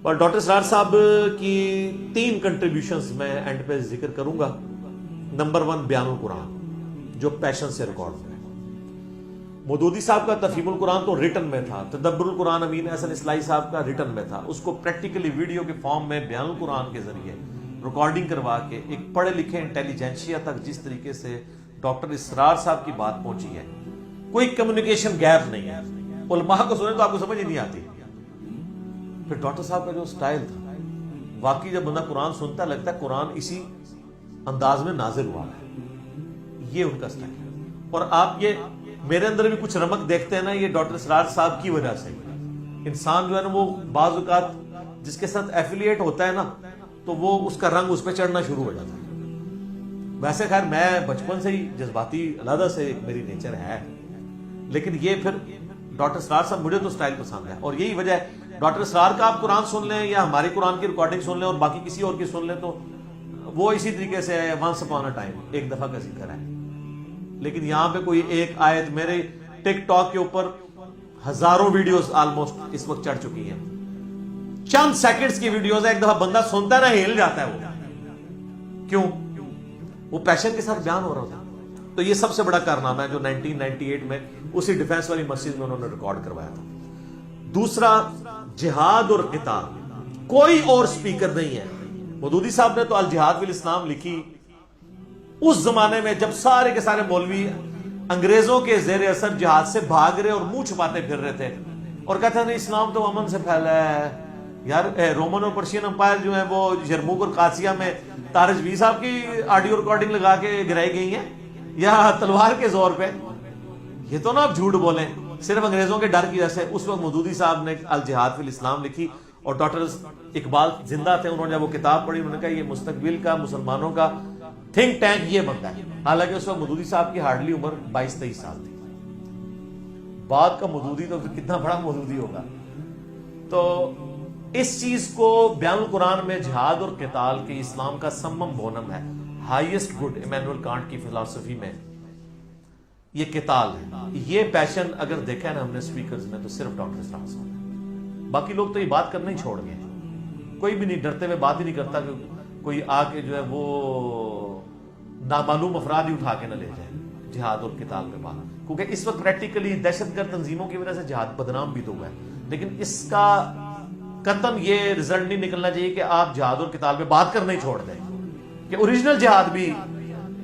اور ڈاکٹر اسرار صاحب کی 3 کنٹریبیوشنز میں اینڈ پہ ذکر کروں گا. نمبر 1 بیان القرآن جو پیشن سے ریکارڈ ہوا ہے. مودودی صاحب کا تفہیم القرآن تو ریٹن میں تھا, تدبر القرآن امین احسن اصلاحی صاحب کا ریٹن میں تھا. اس کو پریکٹیکلی ویڈیو کے فارم میں بیان القرآن کے ذریعے ریکارڈنگ کروا کے ایک پڑھے لکھے انٹیلیجنشیا تک جس طریقے سے ڈاکٹر اسرار صاحب کی بات پہنچی ہے, کوئی کمیونیکیشن گیپ نہیں ہے. علماء کو سنیں تو آپ کو سمجھ ہی نہیں آتی. پھر ڈاکٹر صاحب کا جو سٹائل تھا, واقعی جب بندہ قرآن سنتا لگتا ہے قرآن اسی انداز میں نازل ہوا ہے. یہ ان کا سٹائل ہے. اور آپ یہ میرے اندر بھی کچھ رمق دیکھتے ہیں نا, یہ ڈاکٹر اسرار صاحب کی وجہ سے. انسان جو ہے نا وہ بعض اوقات جس کے ساتھ ایفیلیٹ ہوتا ہے نا تو وہ اس کا رنگ اس پہ چڑھنا شروع ہو جاتا ہے. ویسے خیر میں بچپن سے ہی جذباتی علیحدہ سے ایک میری نیچر ہے, لیکن یہ پھر ڈاکٹر اسرار صاحب مجھے تو سٹائل پسند ہے. اور یہی وجہ ہے ڈاکٹر اسرار کا آپ قرآن سن لیں یا ہماری قرآن کی ریکارڈنگ سن لیں اور باقی کسی اور کی سن لیں تو وہ اسی طریقے سے ونس اپون اے ٹائم ایک دفعہ کا ذکر ہے. لیکن یہاں پہ کوئی ایک آیت, میرے ٹک ٹاک کے اوپر ہزاروں ویڈیوز آلموسٹ اس وقت چڑھ چکی ہیں, چند سیکنڈز کی ویڈیوز ہے, ایک دفعہ بندہ سنتا ہے نا ہل جاتا ہے. وہ کیوں؟ وہ پیشن کے ساتھ بیان ہو رہا ہوتا. تو یہ سب سے بڑا کارنامہ ہے جو 1998 میں اسی ڈیفینس والی مسجد میں انہوں نے ریکارڈ کروایا تھا. دوسرا جہاد اور قتال, کوئی اور سپیکر نہیں ہے. مودودی صاحب نے تو الجہاد فی الاسلام لکھی اس زمانے میں جب سارے کے سارے مولوی انگریزوں کے زیر اثر جہاد سے بھاگ رہے اور منہ چھپاتے پھر رہے تھے اور کہتے ہیں نہیں اسلام تو امن سے پھیلا ہے. یار رومن اور پرشین امپائر جو ہیں وہ یرموک اور قادسیہ میں طارق جوی صاحب کی آڈیو ریکارڈنگ لگا کے گرائی گئی ہیں یا تلوار کے زور پہ؟ یہ تو نا آپ جھوٹ بولیں صرف انگریزوں کے ڈر کی وجہ سے. اس وقت مودودی صاحب نے الجہاد فی الاسلام لکھی اور ڈاکٹر اقبال زندہ تھے, انہوں نے جب وہ کتاب پڑھی انہوں نے کہا یہ مستقبل کا مسلمانوں کا تھنک ٹینک یہ بنتا ہے. حالانکہ اس وقت مودودی صاحب کی ہارڈلی عمر 22-23 سال تھی. بعد کا مودودی تو کتنا بڑا مودودی ہوگا. تو اس چیز کو بیان القرآن میں جہاد اور قتال کے اسلام کا سمم بونم ہے, ہائیسٹ گڈ ایمینول کانٹ کی فلسفی میں یہ قتال ہے. یہ پیشن اگر دیکھا نا ہم نے سپیکرز میں تو صرف ڈاکٹر اسرار صاحب ہے. باقی لوگ تو یہ بات کرنا ہی چھوڑ گئے, کوئی بھی نہیں ڈرتے ہوئے بات ہی نہیں کرتا کہ کوئی آ کے جو ہے وہ نامعلوم افراد ہی اٹھا کے نہ لے جائے جہاد اور قتال پہ بات. کیونکہ اس وقت پریکٹیکلی دہشت گرد تنظیموں کی وجہ سے جہاد بدنام بھی تو ہوا ہے, لیکن اس کا قطعاً یہ رزلٹ نہیں نکلنا چاہیے کہ آپ جہاد اور قتال پہ بات کرنا ہی چھوڑ دیں کہ اوریجنل جہاد بھی,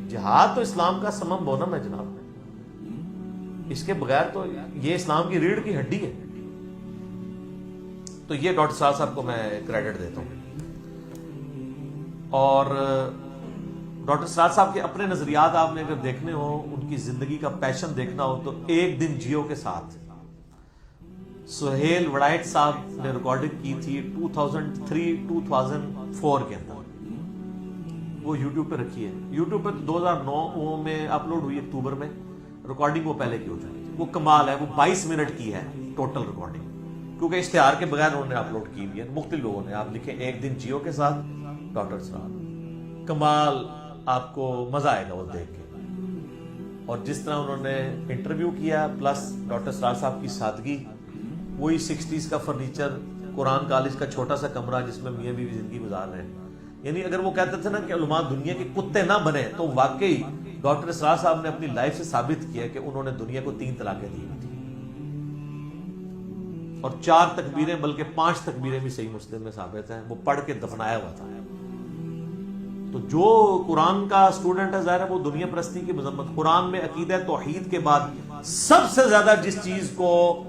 جہاد تو اسلام کا سمم بونم ہے جناب. اس کے بغیر تو یہ اسلام کی ریڑھ کی ہڈی ہے. تو یہ ڈاکٹر اسرار صاحب کو میں کریڈٹ دیتا ہوں. اور ڈاکٹر اسرار صاحب کے اپنے نظریات آپ نے اگر دیکھنے ہو, ان کی زندگی کا پیشن دیکھنا ہو تو ایک دن جیو کے ساتھ سہیل وڑائٹ صاحب نے ریکارڈنگ کی تھی 2003-2004 کے اندر. وہ یوٹیوب پہ رکھی ہے, یوٹیوب پہ 2009 میں اپلوڈ ہوئی اکتوبر میں. ریکارڈنگ وہ پہلے کی ہو چکی تھی. وہ کمال ہے, وہ 22 منٹ کی ہے ٹوٹل ریکارڈنگ, کیونکہ اشتہار کے بغیر انہوں نے اپلوڈ کی ہوئی ہے. مختلف لوگوں نے آپ لکھیں ایک دن جیو کے ساتھ ڈاکٹر اسرار, کمال, آپ کو مزہ آئے گا وہ دیکھ کے. اور جس طرح انہوں نے انٹرویو کیا پلس ڈاکٹر اسرار صاحب کی سادگی, وہی 60s کا فرنیچر, قرآن کالج کا چھوٹا سا کمرہ جس میں میاں بیوی زندگی گزار رہے ہیں. یعنی اگر وہ کہتے تھے نا کہ علماء دنیا کے کتے نہ بنے, تو واقعی ڈاکٹر اسرار صاحب نے اپنی لائف سے ثابت کیا کہ انہوں نے دنیا کو 3 طلاقیں دی تھی اور 4 تکبیریں بلکہ 5 تکبیریں بھی صحیح مسلم میں ثابت ہیں, وہ پڑھ کے دفنایا ہوا تھا. تو جو قرآن کا اسٹوڈنٹ ہے ظاہر ہے وہ دنیا پرستی کی مذمت. قرآن میں عقیدہ توحید کے بعد سب سے زیادہ جس چیز کو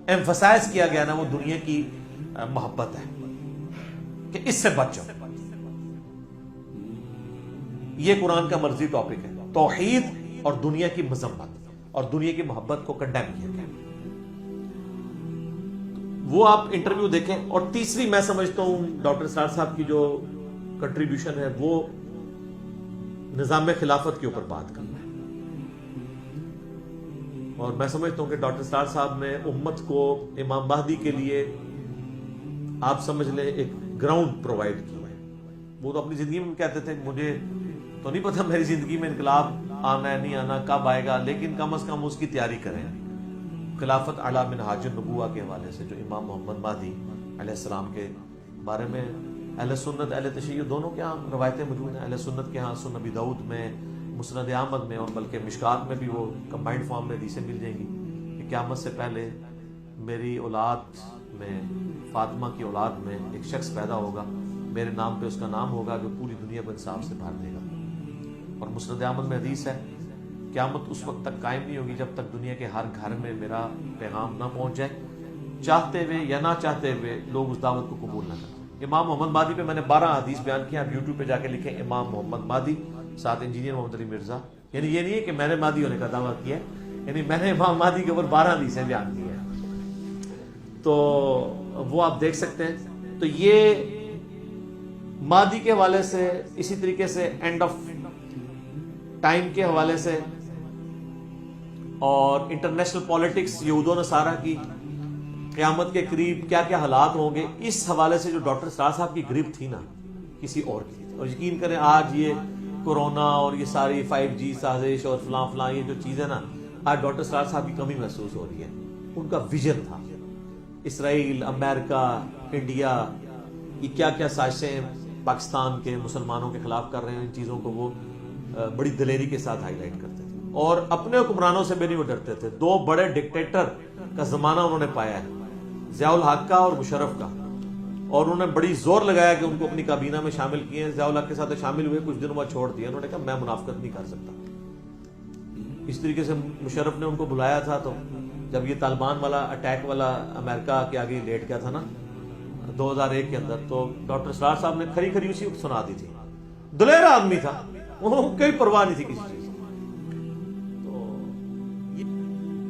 ایمفسائز کیا گیا نا وہ دنیا کی محبت ہے کہ اس سے بچو. یہ قرآن کا مرضی ٹاپک ہے, توحید اور دنیا کی مذمت اور دنیا کی محبت کو کنڈیم کیا گیا. وہ آپ انٹرویو دیکھیں. اور تیسری میں سمجھتا ہوں ڈاکٹر اسرار صاحب کی جو کنٹریبیوشن ہے وہ نظام خلافت کے اوپر بات کرنا ہے. اور میں سمجھتا ہوں کہ ڈاکٹر اسرار صاحب نے امت کو امام مہدی کے لیے آپ سمجھ لیں ایک گراؤنڈ پرووائڈ کیا ہے. وہ تو اپنی زندگی میں کہتے تھے مجھے تو نہیں پتا میری زندگی میں انقلاب آنا ہے نہیں آنا, کب آئے گا, لیکن کم از کم اس کی تیاری کریں. خلافت اعلیٰ منہاج النبوہ کے حوالے سے جو امام محمد مہدی علیہ السلام کے بارے میں اہل سنت اہل تشیع دونوں کے ہاں روایتیں موجود ہیں. اہل سنت کے ہاں سنن نبی داؤد میں، مسند احمد میں، اور بلکہ مشکات میں بھی وہ کمبائنڈ فارم میں حدیثیں مل جائیں گی کہ قیامت سے پہلے میری اولاد میں، فاطمہ کی اولاد میں ایک شخص پیدا ہوگا، میرے نام پہ اس کا نام ہوگا جو پوری دنیا کو انصاف سے بھر دے گا. اور مسند احمد میں حدیث ہے قیامت اس وقت تک قائم نہیں ہوگی جب تک دنیا کے ہر گھر میں میرا پیغام نہ پہنچ جائے، چاہتے ہوئے یا نہ چاہتے ہوئے لوگ اس دعوت کو قبول نہ کریں. امام محمد مہدی پہ میں نے 12 حدیث بیان کیا. آپ یوٹیوب پہ جا کے لکھیں امام محمد مہدی، ساتھ انجینئر محمد علی مرزا. یعنی یہ نہیں ہے کہ میں نے مہدی ہونے کا دعویٰ کیا ہے، یعنی میں نے امام مہدی کے اوپر 12 حدیثیں بیان کی ہیں، تو وہ آپ دیکھ سکتے ہیں. تو یہ مہدی کے حوالے سے، اسی طریقے سے اینڈ آف ٹائم کے حوالے سے، اور انٹرنیشنل پالیٹکس، یہود و نصارہ کی قیامت کے قریب کیا کیا حالات ہوں گے، اس حوالے سے جو ڈاکٹر اسرار صاحب کی گرفت تھی نا، کسی اور کی تھی. اور یقین کریں آج یہ کورونا اور یہ ساری 5G سازش اور فلاں فلاں یہ جو چیزیں نا، آج ڈاکٹر اسرار صاحب کی کمی محسوس ہو رہی ہے. ان کا ویژن تھا. اسرائیل، امریکہ، انڈیا، یہ کیا کیا سازشیں پاکستان کے مسلمانوں کے خلاف کر رہے ہیں، ان چیزوں کو وہ بڑی دلیری کے ساتھ ہائی لائٹ کرتے تھے. اور اپنے حکمرانوں سے بھی نہیں وہ ڈرتے تھے. 2 بڑے ڈکٹیٹر کا زمانہ انہوں نے پایا ہے، ضیاء الحق کا اور مشرف کا، اور انہوں نے بڑی زور لگایا کہ ان کو اپنی کابینہ میں شامل کیے ہیں. ضیاء الحق کے ساتھ شامل ہوئے، کچھ دنوں بعد چھوڑ دیا. انہوں نے کہا میں منافقت نہیں کر سکتا. اس طریقے سے مشرف نے ان کو بلایا تھا، تو جب یہ طالبان والا اٹیک والا امریکہ کے آگے لیٹ گیا تھا نا 2001 کے اندر، تو ڈاکٹر اسرار صاحب نے کھری کھری اسی وقت سنا دی تھی. دلیر آدمی تھا، وہ کوئی پرواہ نہیں تھی کسی چیز.